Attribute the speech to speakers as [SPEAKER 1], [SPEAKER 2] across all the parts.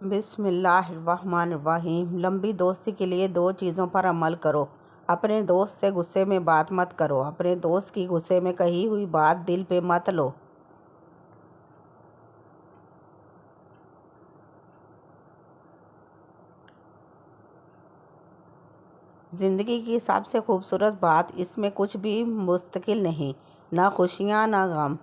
[SPEAKER 1] بسم اللہ الرحمن الرحیم۔ لمبی دوستی کے لیے 2 چیزوں پر عمل کرو۔ اپنے دوست سے غصے میں بات مت کرو۔ اپنے دوست کی غصے میں کہی ہوئی بات دل پہ مت لو۔ زندگی کی سب سے خوبصورت بات اس میں کچھ بھی مستقل نہیں، نہ خوشیاں نہ غم۔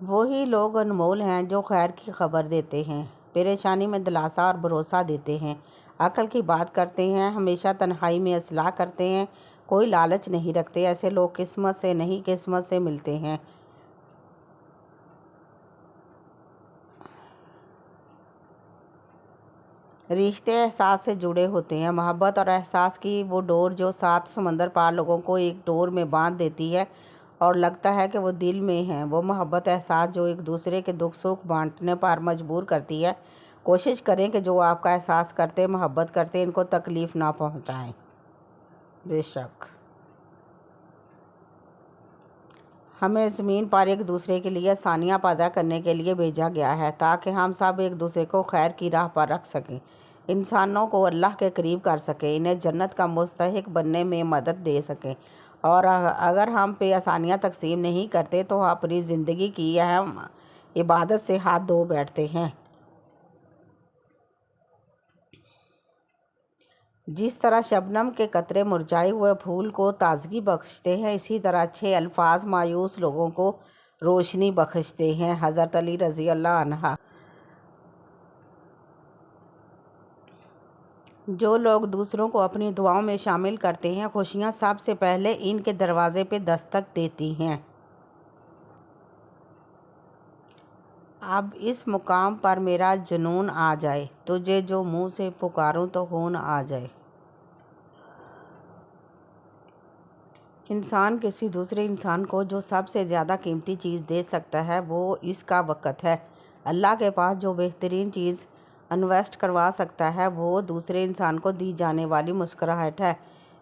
[SPEAKER 1] وہی لوگ انمول ہیں جو خیر کی خبر دیتے ہیں، پریشانی میں دلاسا اور بھروسہ دیتے ہیں، عقل کی بات کرتے ہیں، ہمیشہ تنہائی میں اصلاح کرتے ہیں، کوئی لالچ نہیں رکھتے۔ ایسے لوگ قسمت سے نہیں قسمت سے ملتے ہیں۔ رشتے احساس سے جڑے ہوتے ہیں، محبت اور احساس کی وہ ڈور جو 7 سمندر پار لوگوں کو ایک ڈور میں باندھ دیتی ہے اور لگتا ہے کہ وہ دل میں ہیں۔ وہ محبت احساس جو ایک دوسرے کے دکھ سکھ بانٹنے پر مجبور کرتی ہے۔ کوشش کریں کہ جو آپ کا احساس کرتے محبت کرتے ان کو تکلیف نہ پہنچائیں۔ بے شک ہمیں زمین پر ایک دوسرے کے لیے آسانیاں پیدا کرنے کے لیے بھیجا گیا ہے تاکہ ہم سب ایک دوسرے کو خیر کی راہ پر رکھ سکیں، انسانوں کو اللہ کے قریب کر سکیں، انہیں جنت کا مستحق بننے میں مدد دے سکیں۔ اور اگر ہم پہ آسانیاں تقسیم نہیں کرتے تو اپنی زندگی کی اہم عبادت سے ہاتھ دھو بیٹھتے ہیں۔ جس طرح شبنم کے قطرے مرجھائے ہوئے پھول کو تازگی بخشتے ہیں، اسی طرح اچھے الفاظ مایوس لوگوں کو روشنی بخشتے ہیں۔ حضرت علی رضی اللہ عنہ۔ جو لوگ دوسروں کو اپنی دعاؤں میں شامل کرتے ہیں، خوشیاں سب سے پہلے ان کے دروازے پہ دستک دیتی ہیں۔ اب اس مقام پر میرا جنون آ جائے، تجھے جو منہ سے پکاروں تو خون آ جائے۔ انسان کسی دوسرے انسان کو جو سب سے زیادہ قیمتی چیز دے سکتا ہے وہ اس کا وقت ہے۔ اللہ کے پاس جو بہترین چیز انویسٹ کروا سکتا ہے وہ دوسرے انسان کو دی جانے والی مسکراہٹ ہے۔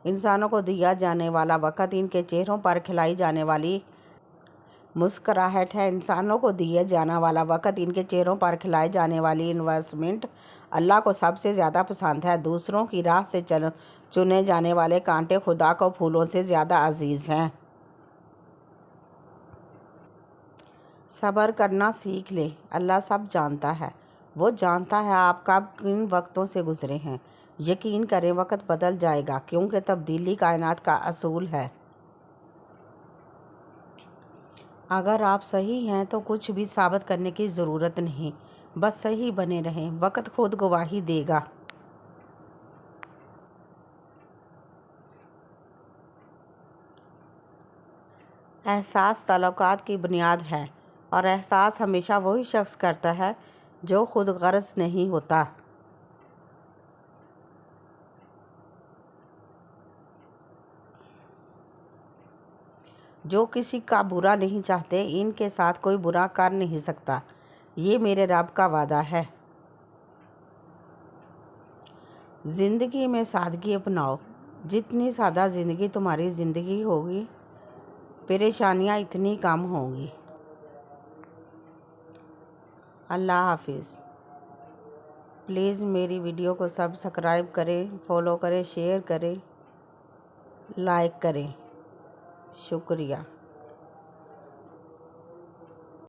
[SPEAKER 1] انسانوں کو دیا جانے والا وقت ان کے چہروں پر کھلائی جانے والی مسکراہٹ ہے۔ انسانوں کو دیا جانے والا وقت ان کے چہروں پر کھلائی جانے والی انویسٹمنٹ اللہ کو سب سے زیادہ پسند ہے۔ دوسروں کی راہ سے چنے جانے والے کانٹے خدا کو پھولوں سے زیادہ عزیز ہیں۔ صبر کرنا سیکھ لیں، اللہ سب جانتا ہے۔ وہ جانتا ہے آپ کب کن وقتوں سے گزرے ہیں۔ یقین کریں وقت بدل جائے گا کیونکہ تبدیلی کائنات کا اصول ہے۔ اگر آپ صحیح ہیں تو کچھ بھی ثابت کرنے کی ضرورت نہیں، بس صحیح بنے رہیں، وقت خود گواہی دے گا۔ احساس تعلقات کی بنیاد ہے اور احساس ہمیشہ وہی شخص کرتا ہے جو خود غرض نہیں ہوتا۔ جو کسی کا برا نہیں چاہتے ان کے ساتھ کوئی برا کر نہیں سکتا، یہ میرے رب کا وعدہ ہے۔ زندگی میں سادگی اپناؤ، جتنی سادہ زندگی تمہاری زندگی ہوگی پریشانیاں اتنی کم ہوں گی۔ اللہ حافظ۔ پلیز میری ویڈیو کو سبسکرائب کریں، فالو کریں، شیئر کریں، لائک کریں۔ شکریہ۔